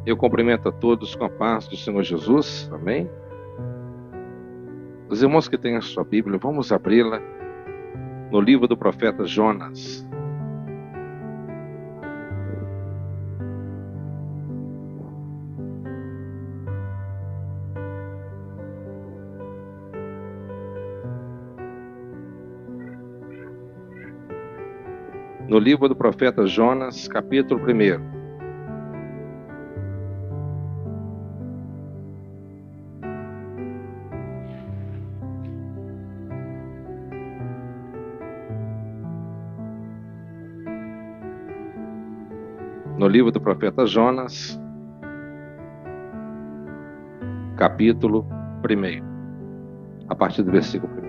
Eu cumprimento a todos com a paz do Senhor Jesus, amém? Os irmãos que têm a sua Bíblia, vamos abri-la no livro do profeta Jonas. No livro do profeta Jonas, capítulo 1. No livro do profeta Jonas, capítulo 1, a partir do versículo 1.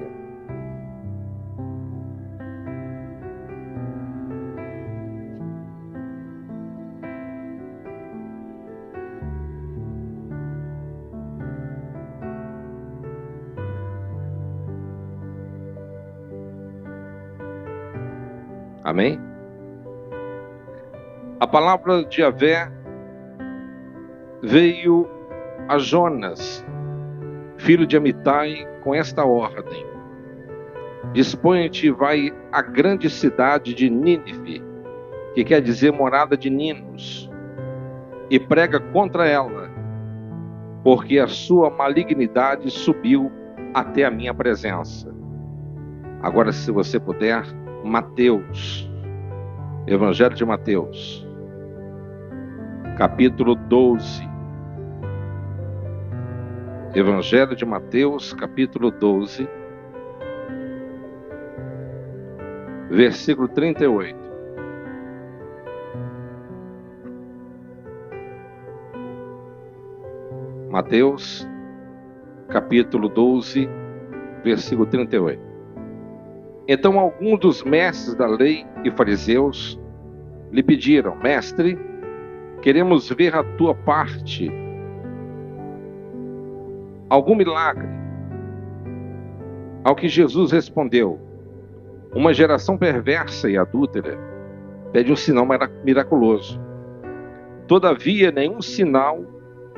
Amém? A palavra de Yahvé veio a Jonas, filho de Amitai, com esta ordem: dispõe-te e vai à grande cidade de Nínive, que quer dizer morada de Ninos, e prega contra ela, porque a sua malignidade subiu até a minha presença. Agora, se você puder, Mateus, Evangelho de Mateus, capítulo 12. Evangelho de Mateus, capítulo 12, versículo 38. Mateus, capítulo 12, versículo 38. Então alguns dos mestres da lei e fariseus lhe pediram: mestre, queremos ver a tua parte, algum milagre. Ao que Jesus respondeu: uma geração perversa e adúltera pede um sinal miraculoso. Todavia nenhum sinal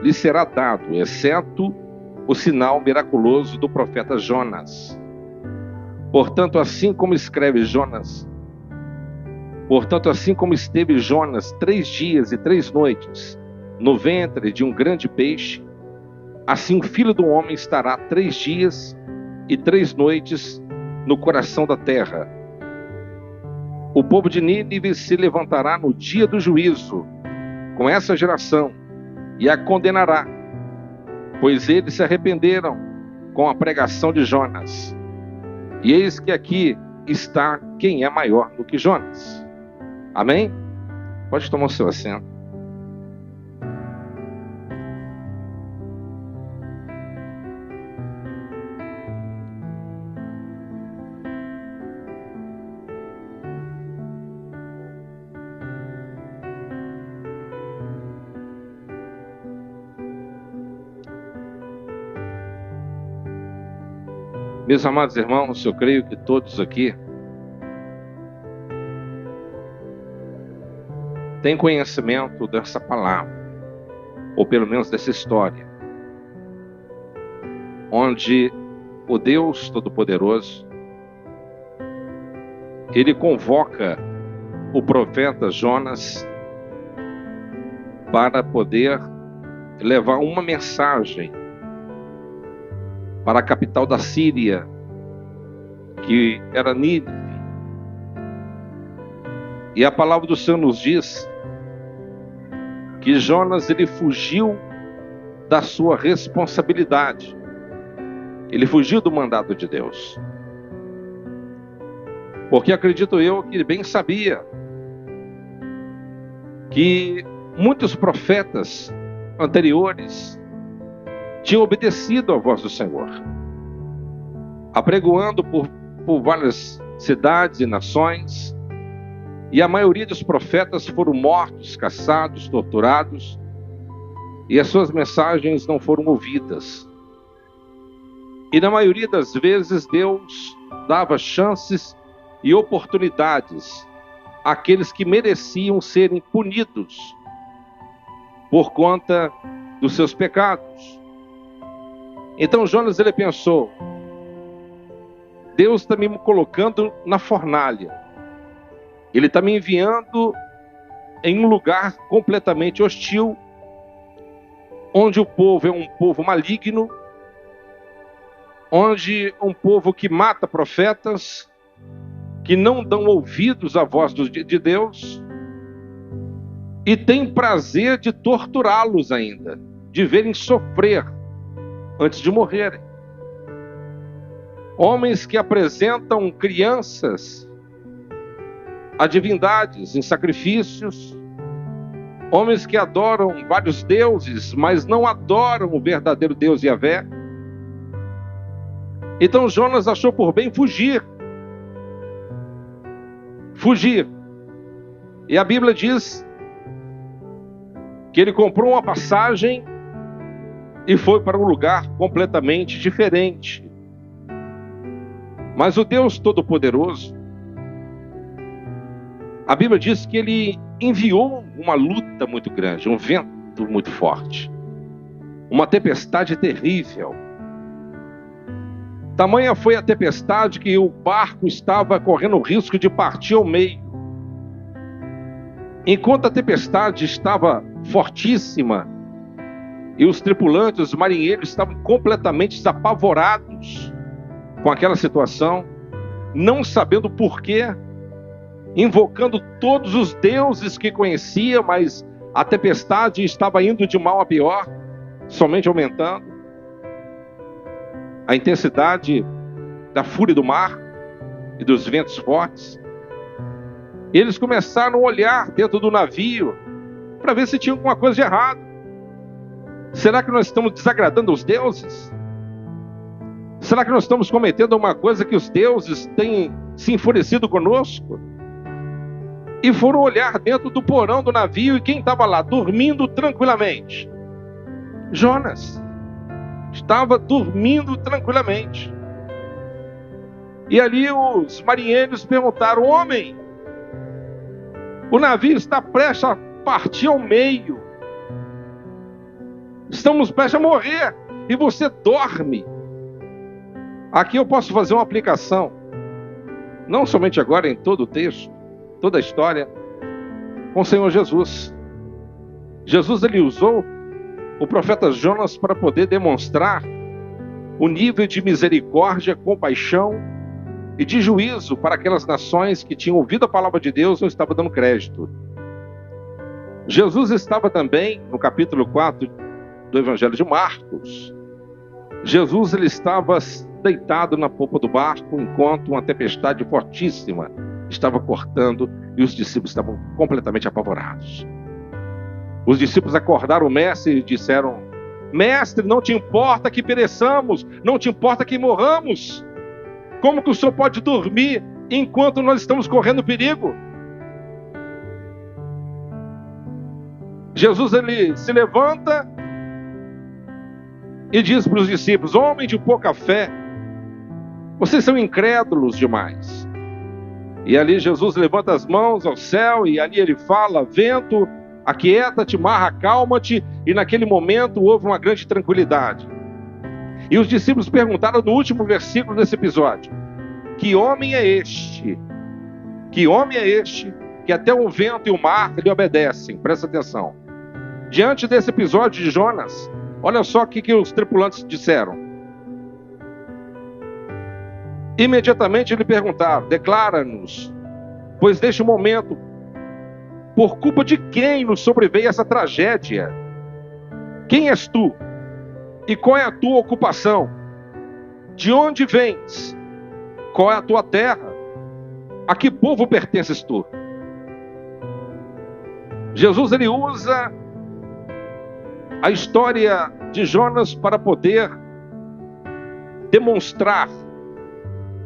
lhe será dado, exceto o sinal miraculoso do profeta Jonas. Portanto, assim como esteve Jonas 3 dias e 3 noites no ventre de um grande peixe, assim o Filho do Homem estará 3 dias e 3 noites no coração da terra. O povo de Nínive se levantará no dia do juízo com essa geração e a condenará, pois eles se arrependeram com a pregação de Jonas. E eis que aqui está quem é maior do que Jonas. Amém? Pode tomar o seu assento. Meus amados irmãos, eu creio que todos aqui têm conhecimento dessa palavra, ou pelo menos dessa história, onde o Deus Todo-Poderoso, ele convoca o profeta Jonas para poder levar uma mensagem para a capital da Síria, que era Nínive. E a palavra do Senhor nos diz que Jonas, ele fugiu da sua responsabilidade. Ele fugiu do mandato de Deus. Porque acredito eu que ele bem sabia que muitos profetas anteriores tinham obedecido à voz do Senhor, apregoando por várias cidades e nações, e a maioria dos profetas foram mortos, caçados, torturados, e as suas mensagens não foram ouvidas. E na maioria das vezes Deus dava chances e oportunidades àqueles que mereciam serem punidos por conta dos seus pecados. Então Jonas, ele pensou: Deus está me colocando na fornalha, Ele está me enviando em um lugar completamente hostil, onde o povo é um povo maligno, onde um povo que mata profetas, que não dão ouvidos à voz de Deus, e tem prazer de torturá-los ainda, de verem sofrer antes de morrerem. Homens que apresentam crianças a divindades em sacrifícios, homens que adoram vários deuses, mas não adoram o verdadeiro Deus Yahvé. Então Jonas achou por bem fugir. E a Bíblia diz que ele comprou uma passagem e foi para um lugar completamente diferente. Mas o Deus Todo-Poderoso, a Bíblia diz que ele enviou uma luta muito grande, um vento muito forte, uma tempestade terrível. Tamanha foi a tempestade que o barco estava correndo o risco de partir ao meio. Enquanto a tempestade estava fortíssima e os tripulantes, os marinheiros, estavam completamente apavorados com aquela situação, não sabendo porquê, invocando todos os deuses que conhecia, mas a tempestade estava indo de mal a pior, somente aumentando. A intensidade da fúria do mar e dos ventos fortes. Eles começaram a olhar dentro do navio para ver se tinha alguma coisa de errado. Será que nós estamos desagradando os deuses? Será que nós estamos cometendo uma coisa que os deuses têm se enfurecido conosco? E foram olhar dentro do porão do navio, e quem estava lá dormindo tranquilamente? Jonas estava dormindo tranquilamente. E ali os marinheiros perguntaram: homem, o navio está prestes a partir ao meio, estamos prestes a morrer, e você dorme. Aqui eu posso fazer uma aplicação, não somente agora, em todo o texto, toda a história, com o Senhor Jesus. Jesus, ele usou o profeta Jonas para poder demonstrar o nível de misericórdia, compaixão e de juízo para aquelas nações que tinham ouvido a palavra de Deus e não estavam dando crédito. Jesus estava também no capítulo 4 do Evangelho de Marcos. Jesus, ele estava deitado na popa do barco enquanto uma tempestade fortíssima estava cortando e os discípulos estavam completamente apavorados. Os discípulos acordaram o mestre e disseram: mestre, não te importa que pereçamos, não te importa que morramos. Como que o senhor pode dormir enquanto nós estamos correndo perigo? Jesus, ele se levanta e diz para os discípulos: homem de pouca fé, vocês são incrédulos demais. E ali Jesus levanta as mãos ao céu e ali ele fala: vento, aquieta-te, mar, acalma-te. E naquele momento houve uma grande tranquilidade. E os discípulos perguntaram no último versículo desse episódio: que homem é este? Que homem é este que até o vento e o mar lhe obedecem? Presta atenção. Diante desse episódio de Jonas, olha só o que os tripulantes disseram. Imediatamente lhe perguntaram: declara-nos, pois neste momento, por culpa de quem nos sobreveio essa tragédia? Quem és tu? E qual é a tua ocupação? De onde vens? Qual é a tua terra? A que povo pertences tu? Jesus, ele usa a história de Jonas para poder demonstrar,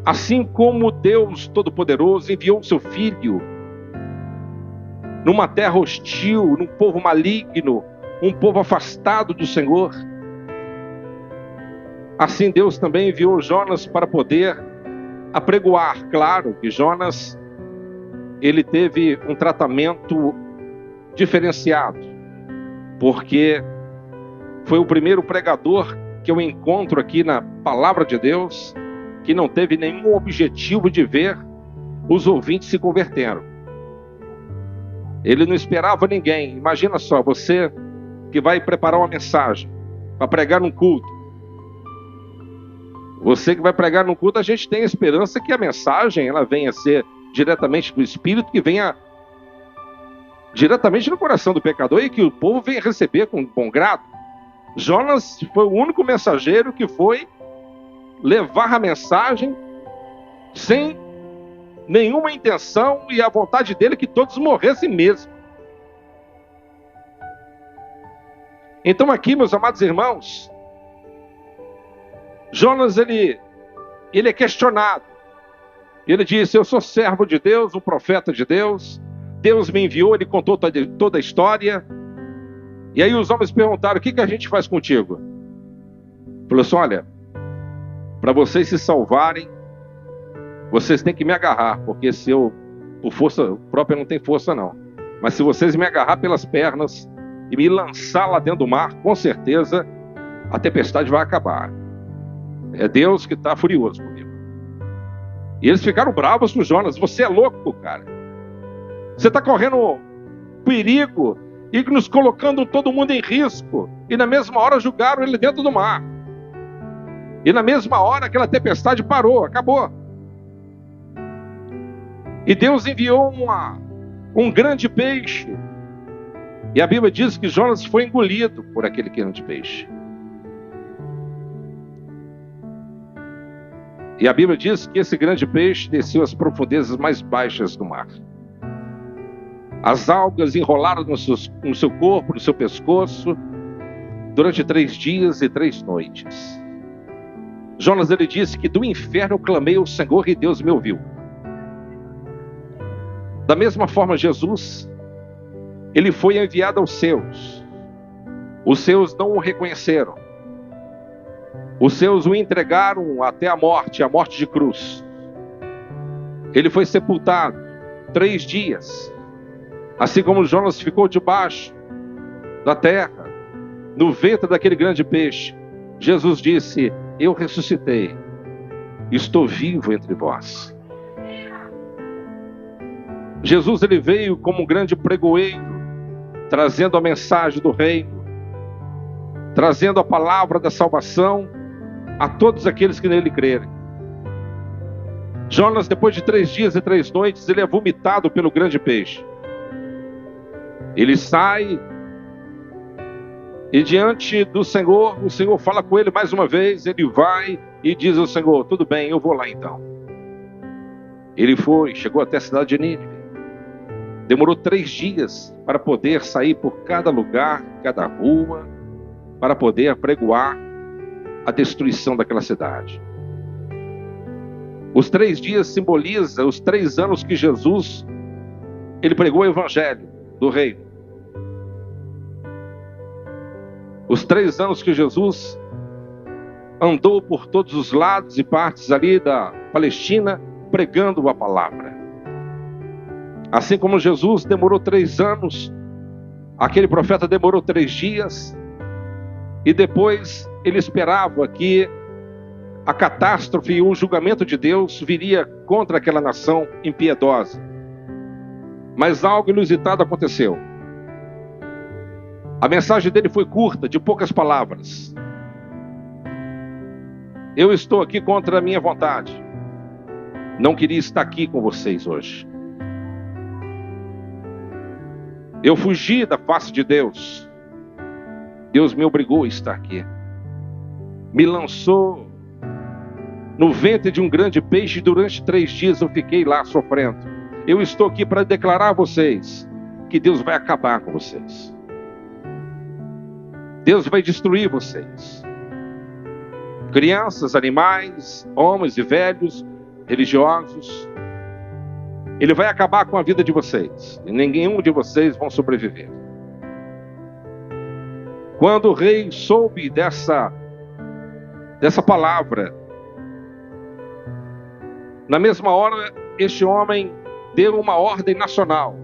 assim como Deus Todo-Poderoso enviou o seu Filho numa terra hostil, num povo maligno, um povo afastado do Senhor, assim Deus também enviou Jonas para poder apregoar. Claro que Jonas, ele teve um tratamento diferenciado, porque foi o primeiro pregador que eu encontro aqui na palavra de Deus, que não teve nenhum objetivo de ver os ouvintes se convertendo. Ele não esperava ninguém. Imagina só, você que vai preparar uma mensagem para pregar num culto. Você que vai pregar num culto, a gente tem a esperança que a mensagem ela venha a ser diretamente do Espírito, que venha diretamente no coração do pecador e que o povo venha receber com bom grado. Jonas foi o único mensageiro que foi levar a mensagem sem nenhuma intenção, e a vontade dele é que todos morressem mesmo. Então aqui, meus amados irmãos, Jonas ele é questionado. Ele disse: eu sou servo de Deus, um profeta de Deus, Deus me enviou. Ele contou toda a história. E aí os homens perguntaram: o que a gente faz contigo? Ele falou assim: olha, para vocês se salvarem, vocês têm que me agarrar, porque se eu, por força própria, não tem força não. Mas se vocês me agarrar pelas pernas e me lançar lá dentro do mar, com certeza a tempestade vai acabar. É Deus que está furioso comigo. E eles ficaram bravos com Jonas. Você é louco, cara. Você está correndo perigo e nos colocando todo mundo em risco. E na mesma hora jogaram ele dentro do mar. E na mesma hora aquela tempestade parou, acabou. E Deus enviou um grande peixe. E a Bíblia diz que Jonas foi engolido por aquele grande peixe. E a Bíblia diz que esse grande peixe desceu às profundezas mais baixas do mar. As algas enrolaram no seu corpo, no seu pescoço, durante 3 dias e 3 noites. Jonas, ele disse que do inferno eu clamei ao Senhor e Deus me ouviu. Da mesma forma, Jesus, ele foi enviado aos seus. Os seus não o reconheceram. Os seus o entregaram até a morte de cruz. Ele foi sepultado 3 dias. Assim como Jonas ficou debaixo da terra, no ventre daquele grande peixe, Jesus disse: eu ressuscitei, estou vivo entre vós. Jesus, ele veio como um grande pregoeiro, trazendo a mensagem do reino, trazendo a palavra da salvação a todos aqueles que nele crerem. Jonas, depois de 3 dias e 3 noites, ele é vomitado pelo grande peixe. Ele sai e diante do Senhor, o Senhor fala com ele mais uma vez. Ele vai e diz ao Senhor: tudo bem, eu vou lá então. Ele foi, chegou até a cidade de Nínive. Demorou 3 dias para poder sair por cada lugar, cada rua, para poder apregoar a destruição daquela cidade. Os 3 dias simbolizam os 3 anos que Jesus, ele pregou o evangelho do reino. Os 3 anos que Jesus andou por todos os lados e partes ali da Palestina, pregando a palavra. Assim como Jesus demorou 3 anos, aquele profeta demorou 3 dias, e depois ele esperava que a catástrofe e o julgamento de Deus viria contra aquela nação impiedosa. Mas algo inusitado aconteceu. A mensagem dele foi curta, de poucas palavras. Eu estou aqui contra a minha vontade. Não queria estar aqui com vocês hoje. Eu fugi da face de Deus. Deus me obrigou a estar aqui. Me lançou no ventre de um grande peixe. Durante 3 dias eu fiquei lá sofrendo. Eu estou aqui para declarar a vocês que Deus vai acabar com vocês. Deus vai destruir vocês. Crianças, animais, homens e velhos, religiosos. Ele vai acabar com a vida de vocês. E nenhum de vocês vão sobreviver. Quando o rei soube dessa palavra, na mesma hora, este homem deu uma ordem nacional,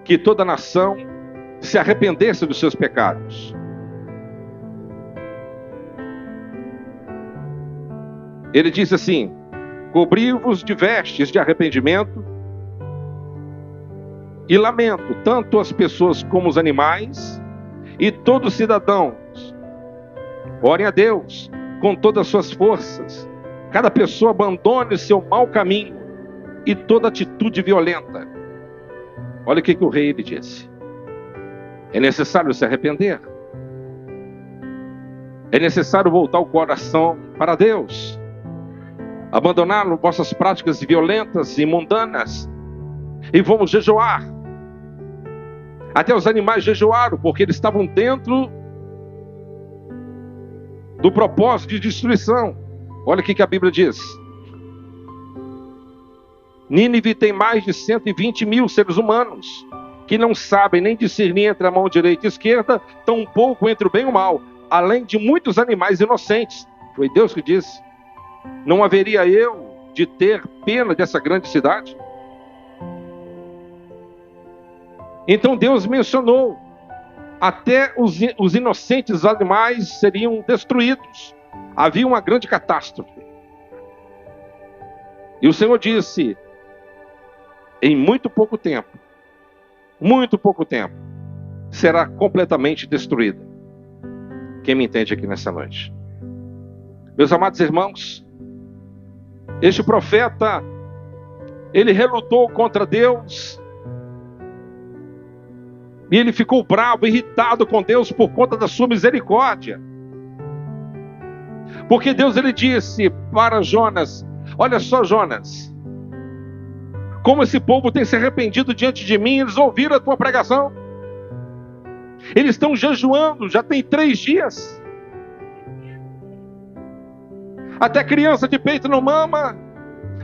que toda a nação se arrependesse dos seus pecados. Ele disse assim: cobri-vos de vestes de arrependimento e lamento, tanto as pessoas como os animais e todos os cidadãos. Orem a Deus com todas as suas forças. Cada pessoa abandone seu mau caminho e toda atitude violenta. Olha o que o rei ele disse. É necessário se arrepender. É necessário voltar o coração para Deus. Abandonar vossas práticas violentas e mundanas. E vamos jejuar. Até os animais jejuaram, porque eles estavam dentro do propósito de destruição. Olha o que a Bíblia diz. Nínive tem mais de 120 mil seres humanos, que não sabem nem discernir entre a mão direita e esquerda, tampouco entre o bem e o mal, além de muitos animais inocentes. Foi Deus que disse. Não haveria eu de ter pena dessa grande cidade? Então Deus mencionou, até os inocentes animais seriam destruídos. Havia uma grande catástrofe. E o Senhor disse, em muito pouco tempo, será completamente destruída. Quem me entende aqui nessa noite? Meus amados irmãos, este profeta, ele relutou contra Deus, e ele ficou bravo, irritado com Deus por conta da sua misericórdia. Porque Deus ele disse para Jonas: olha só, Jonas, como esse povo tem se arrependido diante de mim, eles ouviram a tua pregação. Eles estão jejuando, já tem 3 dias. Até criança de peito não mama,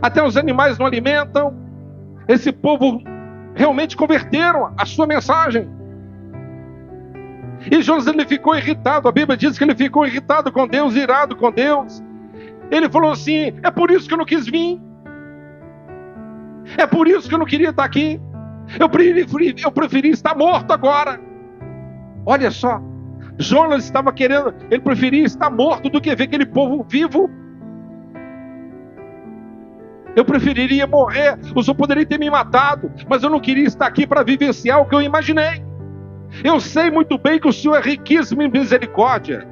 até os animais não alimentam. Esse povo realmente converteram a sua mensagem. E Jonas ele ficou irritado. A Bíblia diz que ele ficou irritado com Deus, irado com Deus. Ele falou assim: é por isso que eu não quis vir. É por isso que eu não queria estar aqui. Eu preferi estar morto agora. Olha só, Jonas estava querendo, ele preferia estar morto do que ver aquele povo vivo. Eu preferiria morrer. O Senhor poderia ter me matado, mas eu não queria estar aqui para vivenciar o que eu imaginei. Eu sei muito bem que o Senhor é riquíssimo em misericórdia.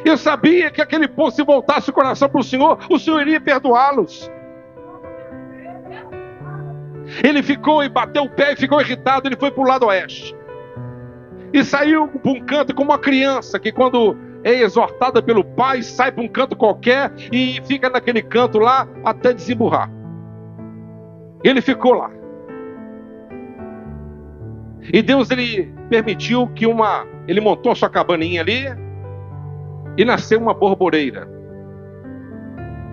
Eu sabia que aquele povo, se voltasse o coração para o Senhor iria perdoá-los. Ele ficou e bateu o pé e ficou irritado. Ele foi para o lado oeste e saiu para um canto como uma criança que, quando é exortada pelo pai, sai para um canto qualquer e fica naquele canto lá até desemburrar. Ele ficou lá. E Deus ele permitiu que ele montou a sua cabaninha ali e nasceu uma borboreira.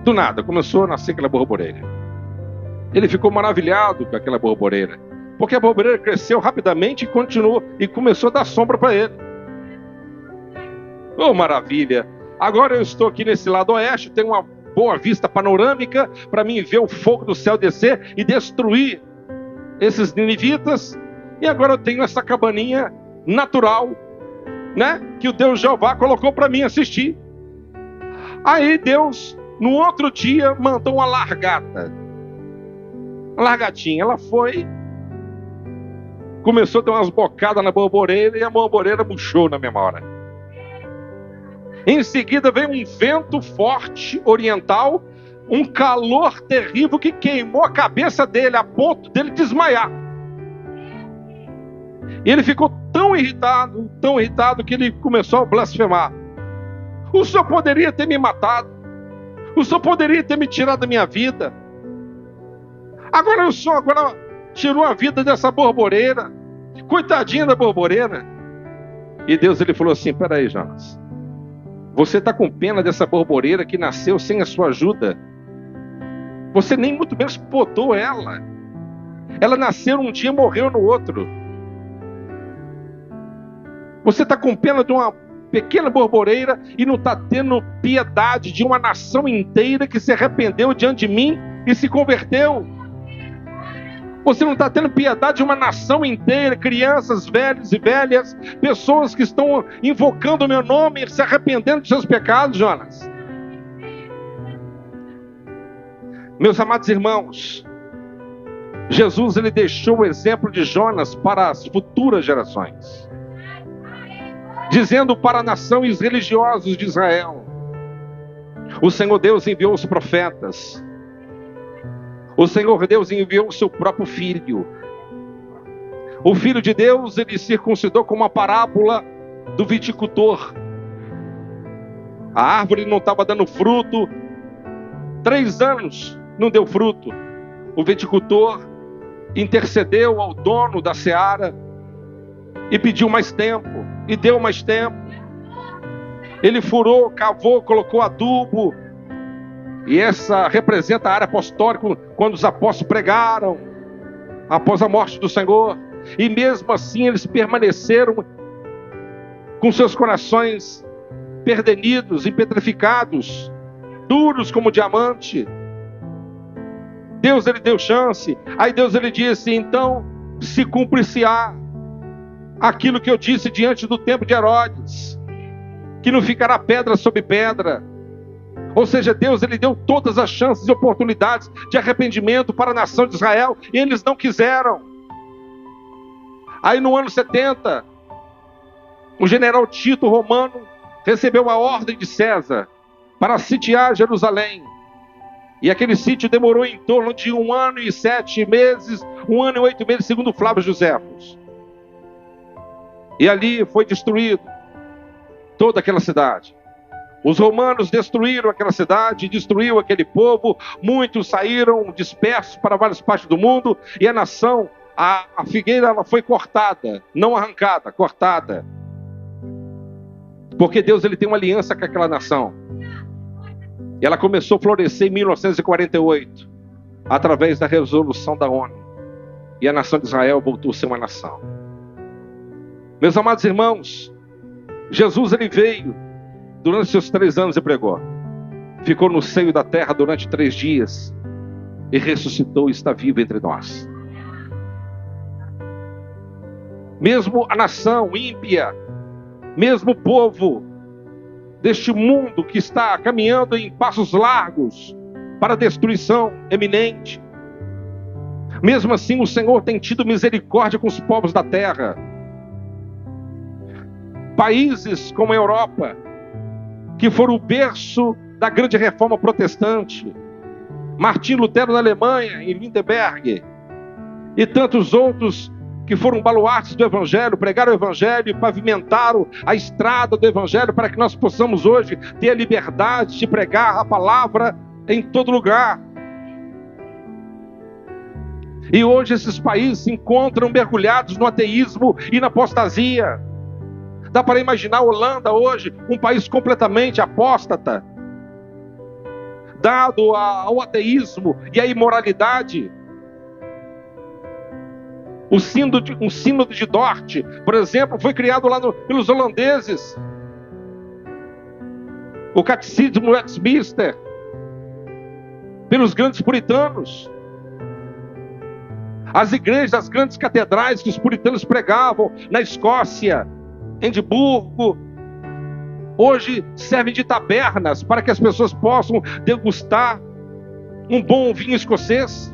Do nada, começou a nascer aquela borboreira. Ele ficou maravilhado com aquela borboreira, porque a borboreira cresceu rapidamente e começou a dar sombra para ele. Oh, maravilha! Agora eu estou aqui nesse lado oeste, tenho uma boa vista panorâmica para mim ver o fogo do céu descer e destruir esses ninivitas. E agora eu tenho essa cabaninha natural, né, que o Deus Jeová colocou para mim assistir. Aí Deus, no outro dia, mandou uma largata. Uma largatinha. Ela foi, começou a dar umas bocadas na borboreira e a borboreira murchou na mesma hora. Em seguida veio um vento forte oriental, um calor terrível que queimou a cabeça dele a ponto dele desmaiar. E ele ficou tão irritado que ele começou a blasfemar. O Senhor poderia ter me matado. O Senhor poderia ter me tirado da minha vida. Agora o Senhor tirou a vida dessa borboreira. Coitadinha da borboreira. E Deus ele falou assim: peraí, Jonas, você está com pena dessa borboreira que nasceu sem a sua ajuda. Você nem muito menos podou ela. Ela nasceu um dia e morreu no outro. Você está com pena de uma pequena borboreira e não está tendo piedade de uma nação inteira que se arrependeu diante de mim e se converteu. Você não está tendo piedade de uma nação inteira, crianças, velhos e velhas, pessoas que estão invocando o meu nome e se arrependendo de seus pecados, Jonas. Meus amados irmãos, Jesus ele deixou o exemplo de Jonas para as futuras gerações, dizendo para a nação e os religiosos de Israel: o Senhor Deus enviou os profetas, o Senhor Deus enviou o seu próprio Filho. O Filho de Deus, ele circuncidou com uma parábola do viticultor. A árvore não estava dando fruto, 3 anos não deu fruto. O viticultor intercedeu ao dono da seara e pediu mais tempo, e deu mais tempo. Ele furou, cavou, colocou adubo. E essa representa a área apostólica, quando os apóstolos pregaram após a morte do Senhor. E mesmo assim eles permaneceram com seus corações perdenidos e petrificados, duros como diamante. Deus ele deu chance. Aí Deus ele disse: então se cumprir-se-á aquilo que eu disse diante do tempo de Herodes, que não ficará pedra sobre pedra. Ou seja, Deus ele deu todas as chances e oportunidades de arrependimento para a nação de Israel, e eles não quiseram. Aí no ano 70, o general Tito romano recebeu a ordem de César para sitiar Jerusalém. E aquele sítio demorou em torno de 1 ano e 7 meses, 1 ano e 8 meses, segundo Flávio Josefos. E ali foi destruído toda aquela cidade. Os romanos destruíram aquela cidade, destruíram aquele povo, muitos saíram dispersos para várias partes do mundo, e a nação, a figueira, ela foi cortada, não arrancada, cortada. Porque Deus ele tem uma aliança com aquela nação. E ela começou a florescer em 1948, através da resolução da ONU. E a nação de Israel voltou a ser uma nação. Meus amados irmãos, Jesus ele veio durante seus 3 anos e pregou. Ficou no seio da terra durante 3 dias. E ressuscitou e está vivo entre nós. Mesmo a nação ímpia, mesmo o povo deste mundo que está caminhando em passos largos para a destruição eminente, mesmo assim o Senhor tem tido misericórdia com os povos da terra. Países como a Europa, que foram o berço da grande reforma protestante, Martinho Lutero na Alemanha, em Wittenberg, e tantos outros que foram baluartes do Evangelho, pregaram o Evangelho e pavimentaram a estrada do Evangelho para que nós possamos hoje ter a liberdade de pregar a palavra em todo lugar. E hoje esses países se encontram mergulhados no ateísmo e na apostasia. Dá para imaginar a Holanda hoje, um país completamente apóstata, dado ao ateísmo e à imoralidade. Um sínodo de Dort, por exemplo, foi criado lá pelos holandeses. O catecismo Westminster, pelos grandes puritanos. As igrejas, as grandes catedrais que os puritanos pregavam na Escócia, Edimburgo, hoje servem de tabernas para que as pessoas possam degustar um bom vinho escocês.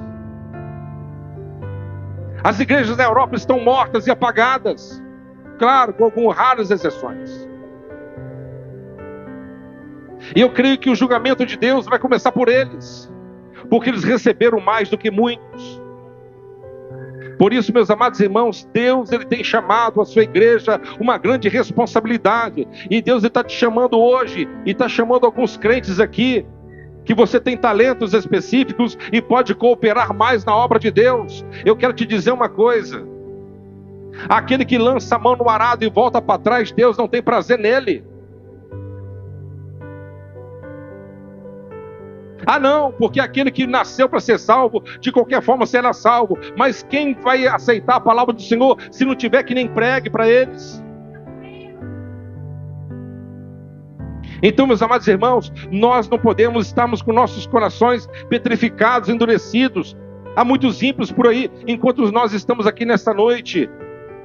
As igrejas da Europa estão mortas e apagadas, claro, com algumas raras exceções. E eu creio que o julgamento de Deus vai começar por eles, porque eles receberam mais do que muitos. Por isso, meus amados irmãos, Deus ele tem chamado a sua igreja uma grande responsabilidade. E Deus está te chamando hoje, e está chamando alguns crentes aqui, que você tem talentos específicos e pode cooperar mais na obra de Deus. Eu quero te dizer uma coisa: aquele que lança a mão no arado e volta para trás, Deus não tem prazer nele. Ah não, porque aquele que nasceu para ser salvo, de qualquer forma será salvo. Mas quem vai aceitar a palavra do Senhor se não tiver que nem pregue para eles? Então, meus amados irmãos, nós não podemos estarmos com nossos corações petrificados, endurecidos, Há muitos ímpios por aí, enquanto nós estamos aqui nesta noite.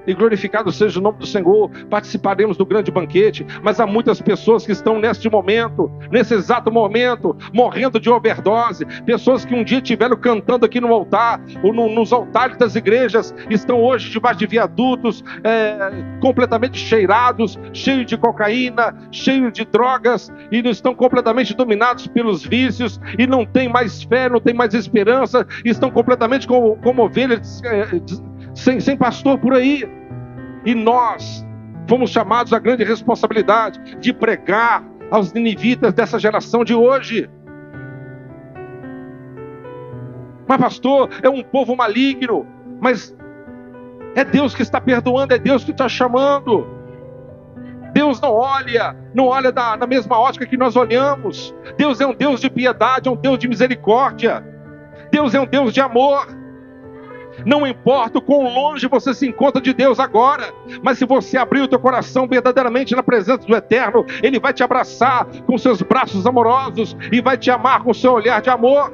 E glorificado seja o nome do Senhor, participaremos do grande banquete, mas há muitas pessoas que estão neste momento, nesse exato momento, morrendo de overdose, pessoas que um dia estiveram cantando aqui no altar, ou nos altares das igrejas, estão hoje debaixo de viadutos, completamente cheirados, cheios de cocaína, cheios de drogas, e estão completamente dominados pelos vícios, e não tem mais fé, não tem mais esperança, estão completamente como ovelhas sem pastor por aí. E nós fomos chamados à grande responsabilidade de pregar aos ninivitas dessa geração de hoje. Mas pastor, é um povo maligno. Mas é Deus que está perdoando, é Deus que está chamando. Deus não olha na mesma ótica que nós olhamos. Deus é um Deus de piedade, é um Deus de misericórdia. Deus é um Deus de amor. Não importa o quão longe você se encontra de Deus agora, mas se você abrir o teu coração verdadeiramente na presença do Eterno, Ele vai te abraçar com seus braços amorosos e vai te amar com seu olhar de amor.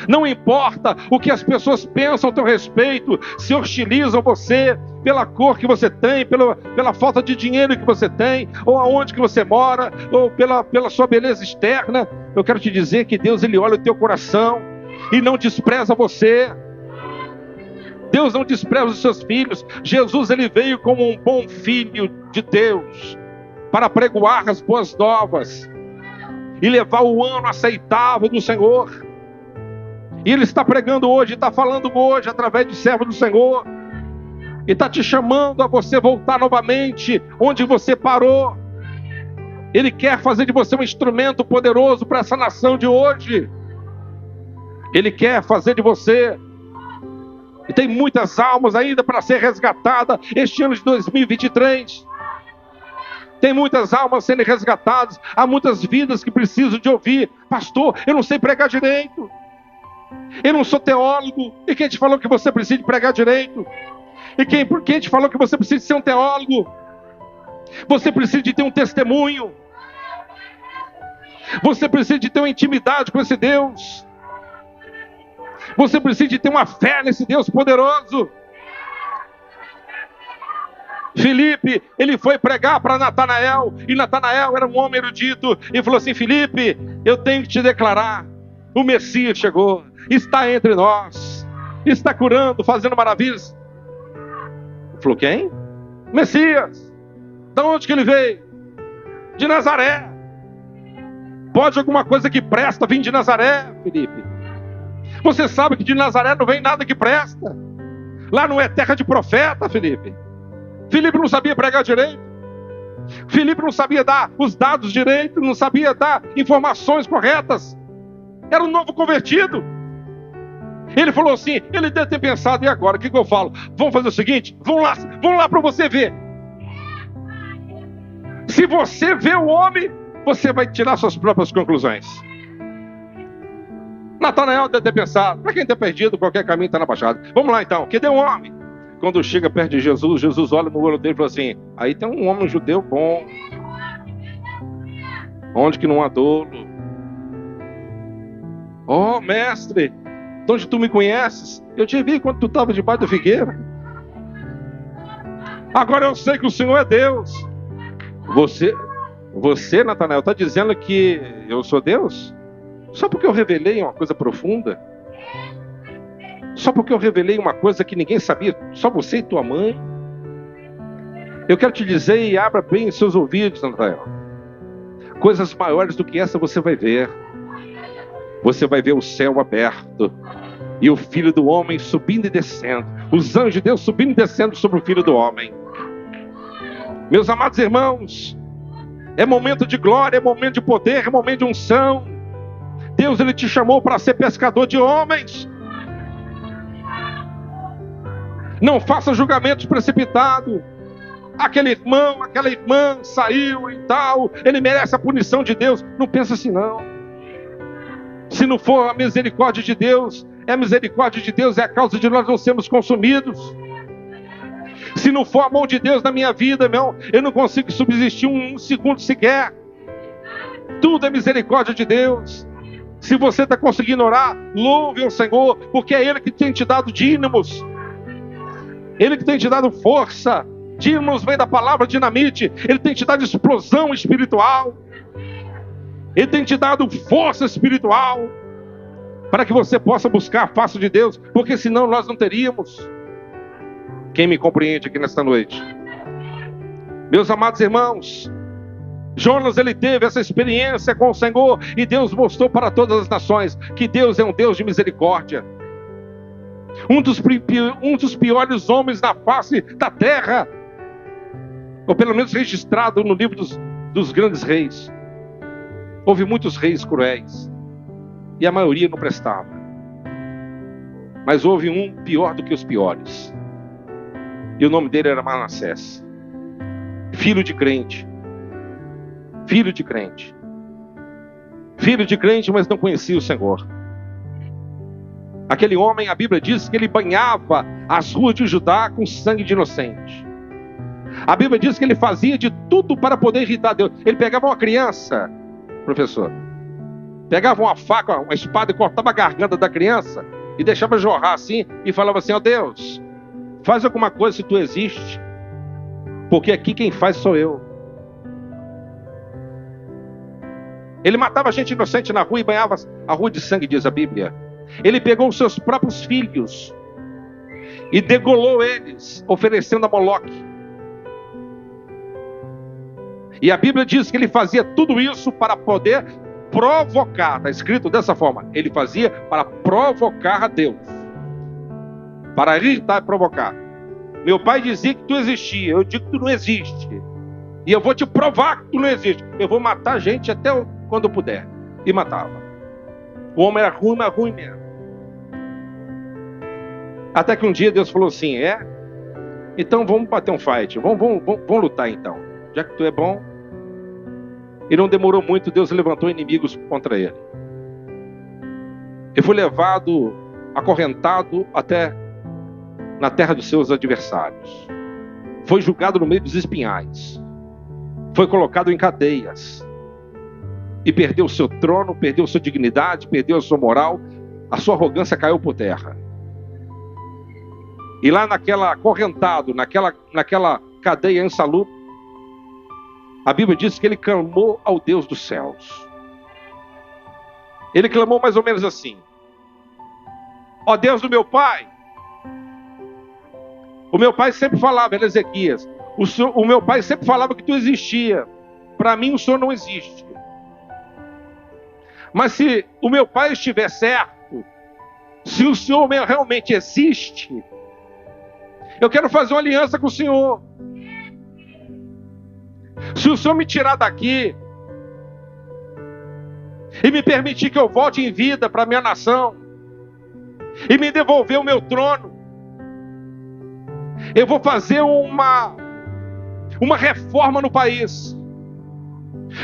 Não importa o que as pessoas pensam a teu respeito, se hostilizam você pela cor que você tem, pela falta de dinheiro que você tem, ou aonde que você mora, ou pela sua beleza externa. Eu quero te dizer que Deus, Ele olha o teu coração e não despreza você. Deus não despreza os seus filhos. Jesus, Ele veio como um bom filho de Deus para pregoar as boas novas e levar o ano aceitável do Senhor. E Ele está pregando hoje, está falando hoje através do servo do Senhor, e está te chamando a você voltar novamente onde você parou. Ele quer fazer de você um instrumento poderoso para essa nação de hoje. Ele quer fazer de você, e tem muitas almas ainda para ser resgatadas este ano de 2023. Tem muitas almas sendo resgatadas, há muitas vidas que precisam de ouvir: pastor, eu não sei pregar direito, eu não sou teólogo. E quem te falou que você precisa de pregar direito? E quem te falou que você precisa de ser um teólogo? Você precisa de ter um testemunho, você precisa de ter uma intimidade com esse Deus. Você precisa de ter uma fé nesse Deus poderoso. Filipe, ele foi pregar para Natanael, e Natanael era um homem erudito, e falou assim: Filipe, eu tenho que te declarar, o Messias chegou, está entre nós, está curando, fazendo maravilhas. Ele falou: quem? Messias. De onde que ele veio? De Nazaré. Pode alguma coisa que presta vir de Nazaré, Filipe? Você sabe que de Nazaré não vem nada que presta. Lá não é terra de profeta, Filipe. Filipe não sabia pregar direito. Filipe não sabia dar os dados direito, não sabia dar informações corretas. Era um novo convertido. Ele falou assim, ele deve ter pensado: e agora, o que eu falo? Vamos fazer o seguinte, vamos lá para você ver. Se você vê o homem, você vai tirar suas próprias conclusões. Natanael deve ter pensado: para quem está perdido, qualquer caminho está na baixada. Vamos lá então, que deu um homem. Quando chega perto de Jesus, Jesus olha no olho dele e fala assim: aí tem um homem judeu bom, onde que não há dolo. Oh, mestre, de onde tu me conheces? Eu te vi quando tu estava debaixo da figueira. Agora eu sei que o Senhor é Deus. Você, Natanael, está dizendo que eu sou Deus? Só porque eu revelei uma coisa profunda? Só porque eu revelei uma coisa que ninguém sabia, só você e tua mãe? Eu quero te dizer, e abra bem os seus ouvidos, Natanael, coisas maiores do que essa você vai ver. Você vai ver o céu aberto e o Filho do Homem subindo e descendo, os anjos de Deus subindo e descendo sobre o Filho do Homem. Meus amados irmãos, é momento de glória, é momento de poder, é momento de unção. Deus, Ele te chamou para ser pescador de homens. Não faça julgamentos precipitados. Aquele irmão, aquela irmã saiu e tal, ele merece a punição de Deus. Não pensa assim não. Se não for a misericórdia de Deus, é a misericórdia de Deus, é a causa de nós não sermos consumidos. Se não for a mão de Deus na minha vida, meu, eu não consigo subsistir um segundo sequer. Tudo é misericórdia de Deus. Se você está conseguindo orar, louve ao Senhor, porque é Ele que tem te dado dínamos. Ele que tem te dado força. Dínamos vem da palavra dinamite. Ele tem te dado explosão espiritual. Ele tem te dado força espiritual, para que você possa buscar a face de Deus, porque senão nós não teríamos. Quem me compreende aqui nesta noite? Meus amados irmãos, Jonas, ele teve essa experiência com o Senhor, e Deus mostrou para todas as nações que Deus é um Deus de misericórdia. Um dos piores homens na face da terra, ou pelo menos registrado no livro dos grandes reis. Houve muitos reis cruéis, e a maioria não prestava. Mas houve um pior do que os piores, e o nome dele era Manassés, filho de crente. Filho de crente. Filho de crente, mas não conhecia o Senhor. Aquele homem, a Bíblia diz que ele banhava as ruas de Judá com sangue de inocente. A Bíblia diz que ele fazia de tudo para poder irritar Deus. Ele pegava uma criança, professor, pegava uma faca, uma espada e cortava a garganta da criança e deixava jorrar assim e falava assim: ó Deus, faz alguma coisa se tu existe, porque aqui quem faz sou eu. Ele matava gente inocente na rua e banhava a rua de sangue, diz a Bíblia. Ele pegou os seus próprios filhos e degolou eles, oferecendo a Moloque. E a Bíblia diz que ele fazia tudo isso para poder provocar. Está escrito dessa forma: ele fazia para provocar a Deus, para irritar e provocar. Meu pai dizia que tu existia, eu digo que tu não existe, e eu vou te provar que tu não existe. Eu vou matar gente até quando eu puder. E matava. O homem era ruim, mas ruim mesmo. Até que um dia Deus falou assim: então vamos bater um fight, vamos lutar então, já que tu é bom. E não demorou muito, Deus levantou inimigos contra ele. Ele foi levado, acorrentado até na terra dos seus adversários. Foi julgado no meio dos espinhais. Foi colocado em cadeias. E perdeu o seu trono, perdeu sua dignidade, perdeu a sua moral. A sua arrogância caiu por terra. E lá acorrentado, naquela cadeia insalubre, a Bíblia diz que ele clamou ao Deus dos céus. Ele clamou mais ou menos assim: ó Deus do meu pai. O meu pai sempre falava, era Ezequias, o meu pai sempre falava que tu existia. Para mim o Senhor não existe. Mas se o meu pai estiver certo, se o Senhor realmente existe, eu quero fazer uma aliança com o Senhor. Se o Senhor me tirar daqui e me permitir que eu volte em vida para a minha nação e me devolver o meu trono, eu vou fazer uma reforma no país.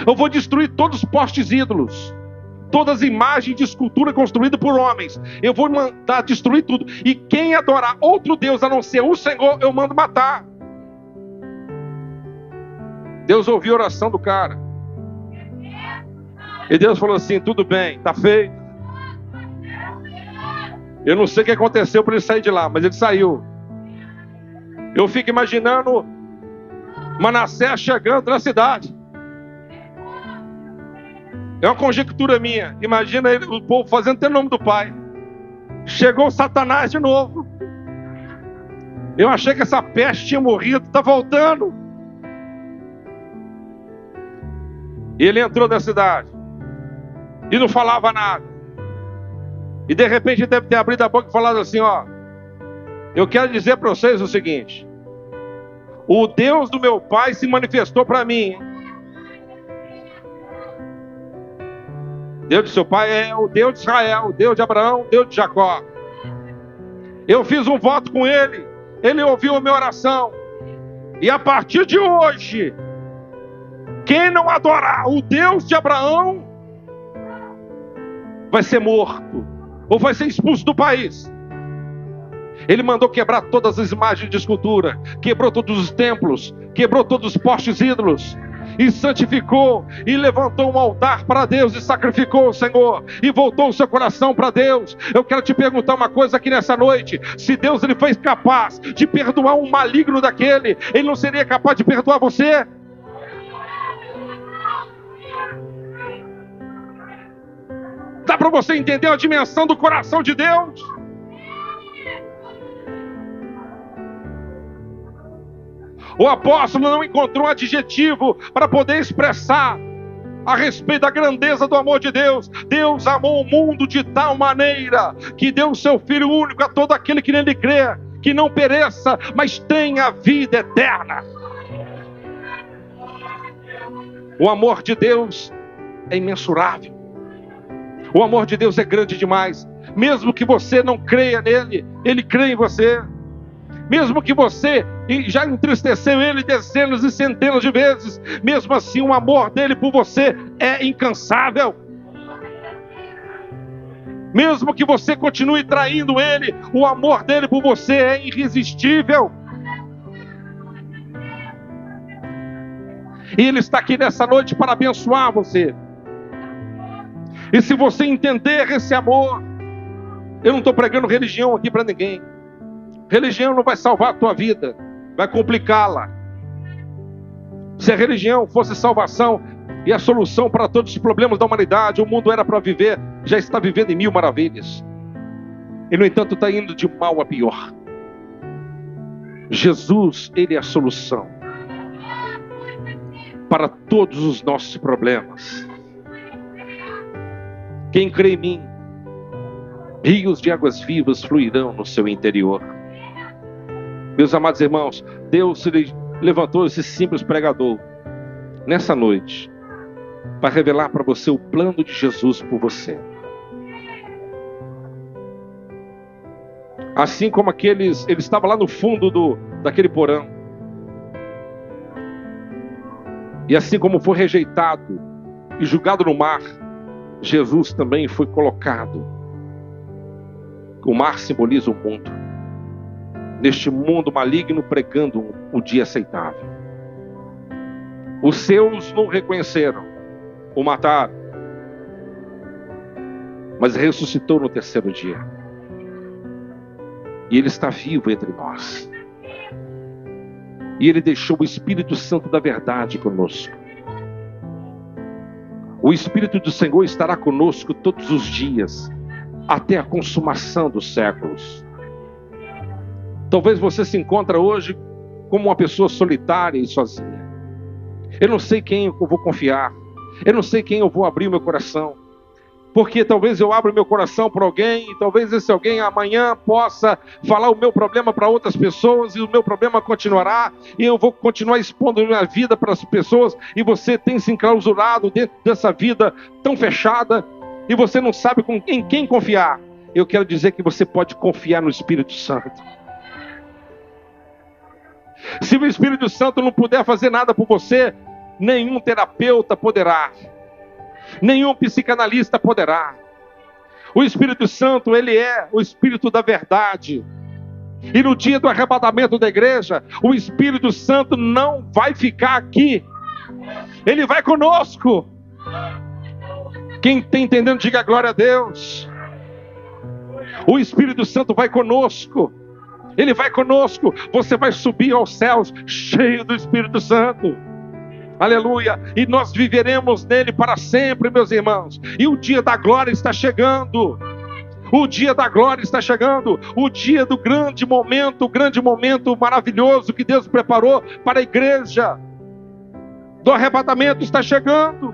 Eu vou destruir todos os postes ídolos, todas as imagens de escultura construídas por homens. Eu vou mandar destruir tudo. E quem adorar outro Deus a não ser o Senhor, eu mando matar. Deus ouviu a oração do cara. E Deus falou assim: tudo bem, está feito. Eu não sei o que aconteceu para ele sair de lá, mas ele saiu. Eu fico imaginando Manassés chegando na cidade. É uma conjectura minha. Imagina o povo fazendo até o nome do pai. Chegou o Satanás de novo. Eu achei que essa peste tinha morrido, está voltando. E ele entrou na cidade e não falava nada. E de repente ele deve ter abrido a boca e falado assim: ó, eu quero dizer para vocês o seguinte: o Deus do meu pai se manifestou para mim. Deus do seu pai é o Deus de Israel, o Deus de Abraão, o Deus de Jacó. Eu fiz um voto com ele, ele ouviu a minha oração, e a partir de hoje, quem não adorar o Deus de Abraão vai ser morto, ou vai ser expulso do país. Ele mandou quebrar todas as imagens de escultura, quebrou todos os templos, quebrou todos os postes ídolos, e santificou, e levantou um altar para Deus, e sacrificou o Senhor, e voltou o seu coração para Deus. Eu quero te perguntar uma coisa aqui nessa noite: se Deus ele foi capaz de perdoar um maligno daquele, Ele não seria capaz de perdoar você? Dá para você entender a dimensão do coração de Deus? O apóstolo não encontrou um adjetivo para poder expressar a respeito da grandeza do amor de Deus. Deus amou o mundo de tal maneira que deu o seu Filho único a todo aquele que nele crê, que não pereça, mas tenha vida eterna. O amor de Deus é imensurável. O amor de Deus é grande demais. Mesmo que você não creia nele, Ele crê em você. Mesmo que você já entristeceu Ele dezenas e centenas de vezes, mesmo assim o amor dele por você é incansável. Mesmo que você continue traindo Ele, o amor dele por você é irresistível. E Ele está aqui nessa noite para abençoar você. E se você entender esse amor, eu não estou pregando religião aqui para ninguém. Religião não vai salvar a tua vida, vai complicá-la. Se a religião fosse salvação e a solução para todos os problemas da humanidade, o mundo era para viver, já está vivendo em mil maravilhas. E no entanto está indo de mal a pior. Jesus, Ele é a solução para todos os nossos problemas. Quem crê em mim, rios de águas vivas fluirão no seu interior. Meus amados irmãos, Deus levantou esse simples pregador nessa noite para revelar para você o plano de Jesus por você. Assim como ele estava lá no fundo daquele porão, e assim como foi rejeitado e julgado no mar, Jesus também foi colocado. O mar simboliza o mundo. Neste mundo maligno, pregando o dia aceitável. Os seus não reconheceram, o mataram, mas ressuscitou no terceiro dia. E Ele está vivo entre nós. E Ele deixou o Espírito Santo da verdade conosco. O Espírito do Senhor estará conosco todos os dias, até a consumação dos séculos. Talvez você se encontre hoje como uma pessoa solitária e sozinha. Eu não sei quem eu vou confiar. Eu não sei quem eu vou abrir o meu coração. Porque talvez eu abra o meu coração para alguém, e talvez esse alguém amanhã possa falar o meu problema para outras pessoas, e o meu problema continuará, e eu vou continuar expondo a minha vida para as pessoas, e você tem se enclausurado dentro dessa vida tão fechada, e você não sabe em quem confiar. Eu quero dizer que você pode confiar no Espírito Santo. Se o Espírito Santo não puder fazer nada por você, nenhum terapeuta poderá, nenhum psicanalista poderá. O Espírito Santo, Ele é o Espírito da verdade. E no dia do arrebatamento da igreja, o Espírito Santo não vai ficar aqui. Ele vai conosco. Quem está entendendo, diga glória a Deus. O Espírito Santo vai conosco. Ele vai conosco. Você vai subir aos céus cheio do Espírito Santo. Aleluia. E nós viveremos nele para sempre, meus irmãos. E o dia da glória está chegando. O dia da glória está chegando. O dia do grande momento maravilhoso que Deus preparou para a igreja. Do arrebatamento está chegando.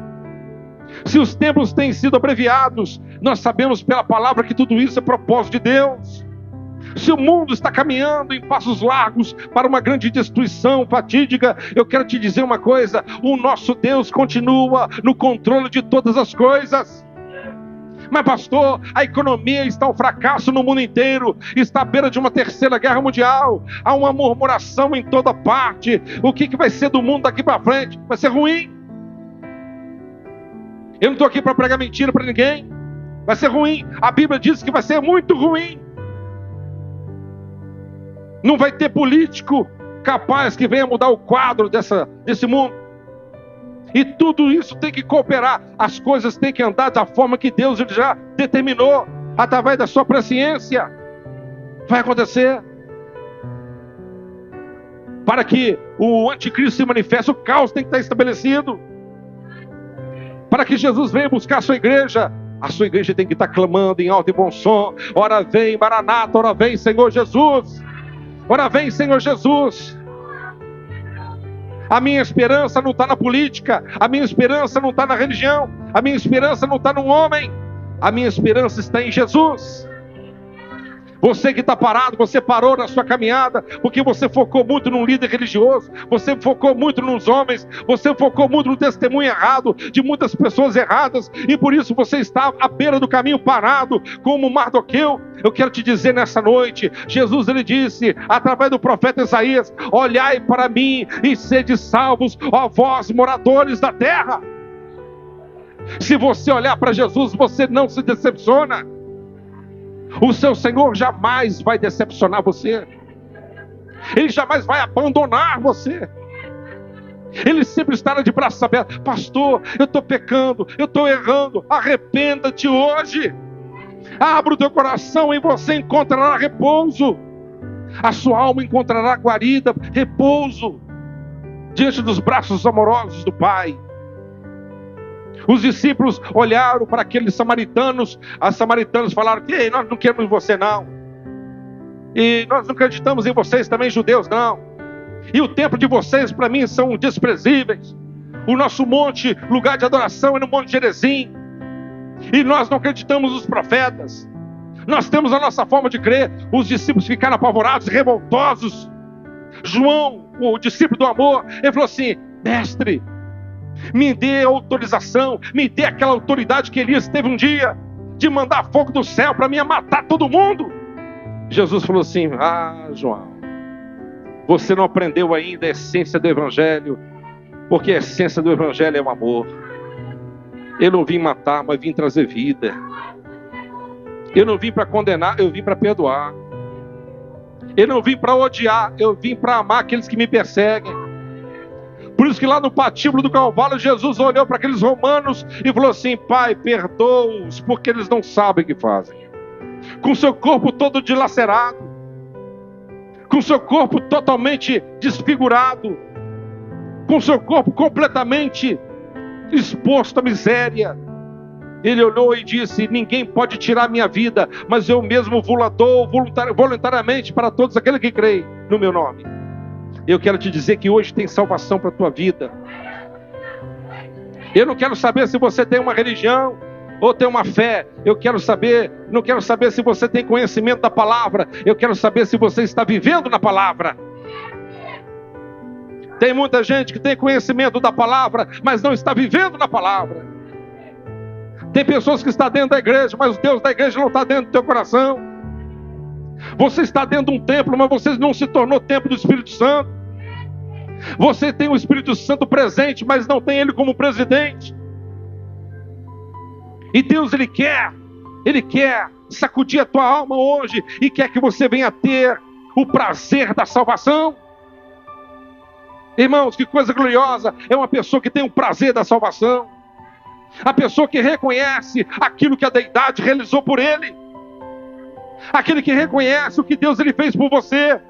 Se os tempos têm sido abreviados, nós sabemos pela palavra que tudo isso é propósito de Deus. Se o mundo está caminhando em passos largos para uma grande destruição fatídica, eu quero te dizer uma coisa: o nosso Deus continua no controle de todas as coisas. Mas pastor, a economia está um fracasso no mundo inteiro, está à beira de uma terceira guerra mundial, há uma murmuração em toda parte. O que vai ser do mundo daqui para frente? Vai ser ruim. Eu não estou aqui para pregar mentira para ninguém. Vai ser ruim. A Bíblia diz que vai ser muito ruim. Não vai ter político capaz que venha mudar o quadro desse mundo. E tudo isso tem que cooperar. As coisas têm que andar da forma que Deus ele já determinou, através da sua presciência. Vai acontecer. Para que o anticristo se manifeste, o caos tem que estar estabelecido. Para que Jesus venha buscar a sua igreja tem que estar clamando em alto e bom som: ora vem Maranata, ora vem Senhor Jesus, ora vem Senhor Jesus. A minha esperança não está na política, a minha esperança não está na religião, a minha esperança não está no homem, a minha esperança está em Jesus. Você que está parado, você parou na sua caminhada, porque você focou muito num líder religioso, você focou muito nos homens, você focou muito no testemunho errado, de muitas pessoas erradas, e por isso você está à beira do caminho parado, como Mardoqueu. Eu quero te dizer nessa noite, Jesus ele disse, através do profeta Isaías: olhai para mim e sede salvos, ó vós moradores da terra. Se você olhar para Jesus, você não se decepciona. O seu Senhor jamais vai decepcionar você. Ele jamais vai abandonar você. Ele sempre estará de braços abertos. Pastor, eu estou pecando, eu estou errando. Arrependa-te hoje. Abra o teu coração e você encontrará repouso. A sua alma encontrará guarida, repouso, diante dos braços amorosos do Pai. Os discípulos olharam para aqueles samaritanos. Os samaritanos falaram: que nós não queremos você não, e nós não acreditamos em vocês também, judeus, não, e o templo de vocês para mim são desprezíveis. O nosso monte, lugar de adoração, é no Monte Gerizim, e nós não acreditamos nos profetas. Nós temos a nossa forma de crer. Os discípulos ficaram apavorados, revoltosos. João, o discípulo do amor, ele falou assim: mestre, me dê autorização, me dê aquela autoridade que Elias teve um dia, de mandar fogo do céu para mim matar todo mundo. Jesus falou assim: ah, João, você não aprendeu ainda a essência do Evangelho, porque a essência do Evangelho é o amor. Eu não vim matar, mas vim trazer vida. Eu não vim para condenar, eu vim para perdoar. Eu não vim para odiar, eu vim para amar aqueles que me perseguem. Por isso que lá no patíbulo do Calvário, Jesus olhou para aqueles romanos e falou assim: Pai, perdoa-os, porque eles não sabem o que fazem. Com seu corpo todo dilacerado, com seu corpo totalmente desfigurado, com seu corpo completamente exposto à miséria, ele olhou e disse: ninguém pode tirar minha vida, mas eu mesmo vou lá dou voluntariamente para todos aqueles que creem no meu nome. Eu quero te dizer que hoje tem salvação para a tua vida. Eu não quero saber se você tem uma religião ou tem uma fé. Não quero saber se você tem conhecimento da palavra. Eu quero saber se você está vivendo na palavra. Tem muita gente que tem conhecimento da palavra, mas não está vivendo na palavra. Tem pessoas que estão dentro da igreja, mas o Deus da igreja não está dentro do teu coração. Você está dentro de um templo, mas você não se tornou templo do Espírito Santo. Você tem o Espírito Santo presente, mas não tem Ele como presidente. E Deus, Ele quer sacudir a tua alma hoje, e quer que você venha ter o prazer da salvação. Irmãos, que coisa gloriosa é uma pessoa que tem o prazer da salvação. A pessoa que reconhece aquilo que a deidade realizou por ele. Aquele que reconhece o que Deus ele fez por você.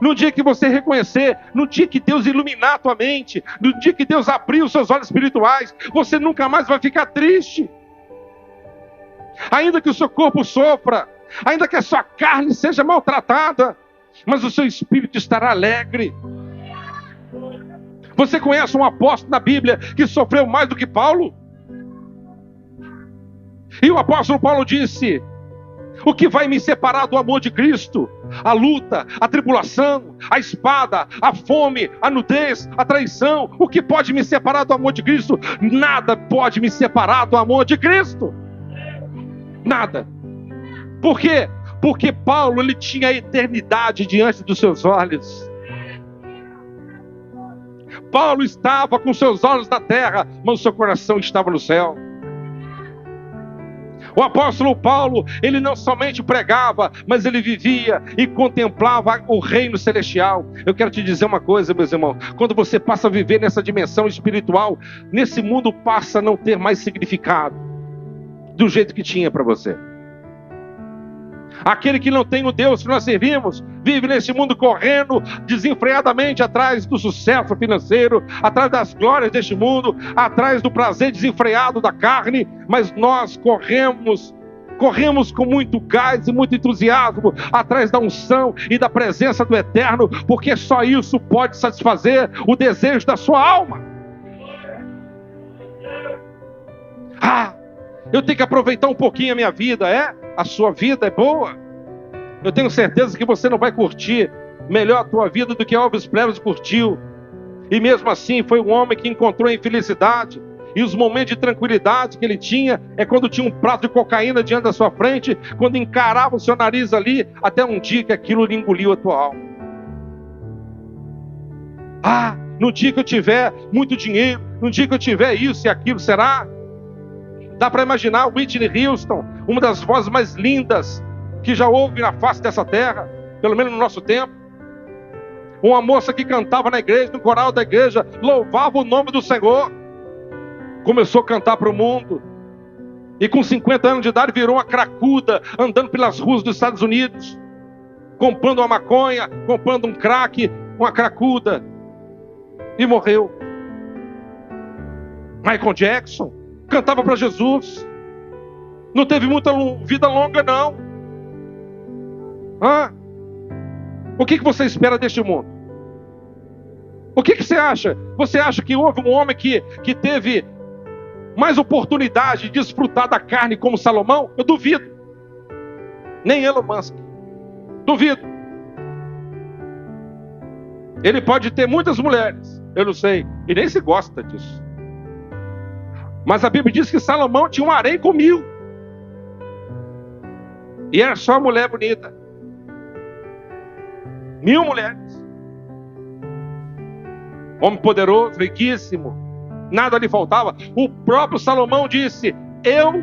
No dia que você reconhecer, no dia que Deus iluminar a tua mente, no dia que Deus abrir os seus olhos espirituais, você nunca mais vai ficar triste. Ainda que o seu corpo sofra, ainda que a sua carne seja maltratada, mas o seu espírito estará alegre. Você conhece um apóstolo na Bíblia que sofreu mais do que Paulo? E o apóstolo Paulo disse: o que vai me separar do amor de Cristo? A luta, a tribulação, a espada, a fome, a nudez, a traição. O que pode me separar do amor de Cristo? Nada pode me separar do amor de Cristo. Nada. Por quê? Porque Paulo, ele tinha a eternidade diante dos seus olhos. Paulo estava com seus olhos na terra, mas o seu coração estava no céu. O apóstolo Paulo, ele não somente pregava, mas ele vivia e contemplava o reino celestial. Eu quero te dizer uma coisa, meus irmãos: quando você passa a viver nessa dimensão espiritual, nesse mundo passa a não ter mais significado do jeito que tinha para você. Aquele que não tem o Deus que nós servimos, vive nesse mundo correndo desenfreadamente atrás do sucesso financeiro, atrás das glórias deste mundo, atrás do prazer desenfreado da carne, mas nós corremos com muito gás e muito entusiasmo atrás da unção e da presença do Eterno, porque só isso pode satisfazer o desejo da sua alma. Eu tenho que aproveitar um pouquinho a minha vida. A sua vida é boa. Eu tenho certeza que você não vai curtir melhor a tua vida do que Elvis Presley curtiu. E mesmo assim foi um homem que encontrou a infelicidade. E os momentos de tranquilidade que ele tinha é quando tinha um prato de cocaína diante da sua frente, quando encarava o seu nariz ali, até um dia que aquilo lhe engoliu a tua alma. No dia que eu tiver muito dinheiro, no dia que eu tiver isso e aquilo, será? Dá para imaginar Whitney Houston, uma das vozes mais lindas que já houve na face dessa terra, pelo menos no nosso tempo. Uma moça que cantava na igreja, no coral da igreja, louvava o nome do Senhor. Começou a cantar para o mundo. E com 50 anos de idade virou uma cracuda, andando pelas ruas dos Estados Unidos, comprando uma maconha, comprando um crack, uma cracuda. E morreu. Michael Jackson cantava para Jesus. Não teve muita vida longa, não. O que você espera deste mundo? O que você acha? Você acha que houve um homem que teve mais oportunidade de desfrutar da carne como Salomão? Eu duvido. Nem Elon Musk. Duvido. Ele pode ter muitas mulheres, eu não sei, e nem se gosta disso. Mas a Bíblia diz que Salomão tinha um harém com 1000. E era só mulher bonita. 1000 mulheres. Homem poderoso, riquíssimo. Nada lhe faltava. O próprio Salomão disse: eu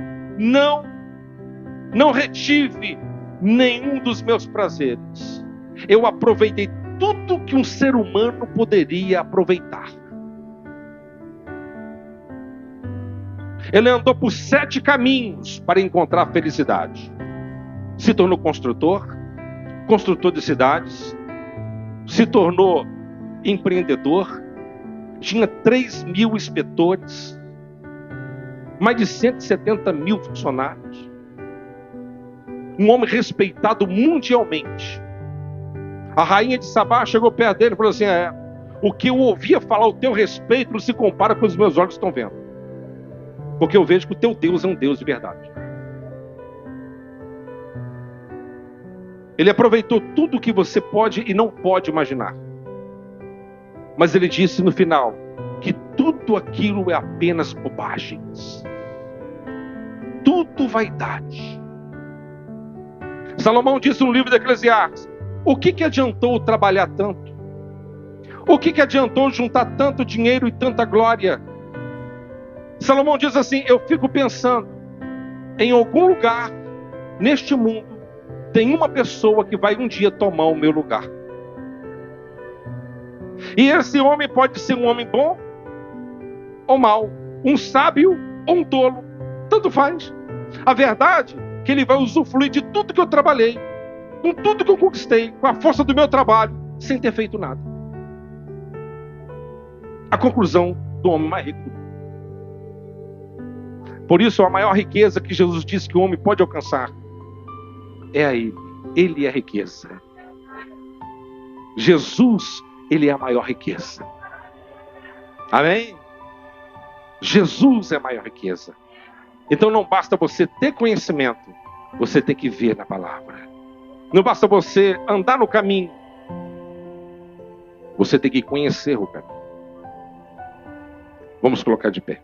não retive nenhum dos meus prazeres. Eu aproveitei tudo que um ser humano poderia aproveitar. Ele andou por 7 caminhos para encontrar a felicidade. Se tornou construtor de cidades, se tornou empreendedor, tinha 3.000 inspetores, mais de 170.000 funcionários, um homem respeitado mundialmente. A rainha de Sabá chegou perto dele e falou assim: o que eu ouvia falar ao teu respeito não se compara com os meus olhos estão vendo, porque eu vejo que o teu Deus é um Deus de verdade. Ele aproveitou tudo que você pode e não pode imaginar. Mas ele disse no final que tudo aquilo é apenas bobagens. Tudo vaidade. Salomão disse no livro de Eclesiastes: o que adiantou trabalhar tanto? O que adiantou juntar tanto dinheiro e tanta glória? Salomão diz assim: eu fico pensando, em algum lugar neste mundo tem uma pessoa que vai um dia tomar o meu lugar. E esse homem pode ser um homem bom ou mau, um sábio ou um tolo, tanto faz. A verdade é que ele vai usufruir de tudo que eu trabalhei, com tudo que eu conquistei, com a força do meu trabalho, sem ter feito nada. A conclusão do homem mais rico. Por isso, a maior riqueza que Jesus disse que o homem pode alcançar é a Ele. Ele é a riqueza. Jesus, Ele é a maior riqueza. Amém? Jesus é a maior riqueza. Então não basta você ter conhecimento, você tem que ver na palavra. Não basta você andar no caminho, você tem que conhecer o caminho. Vamos colocar de pé.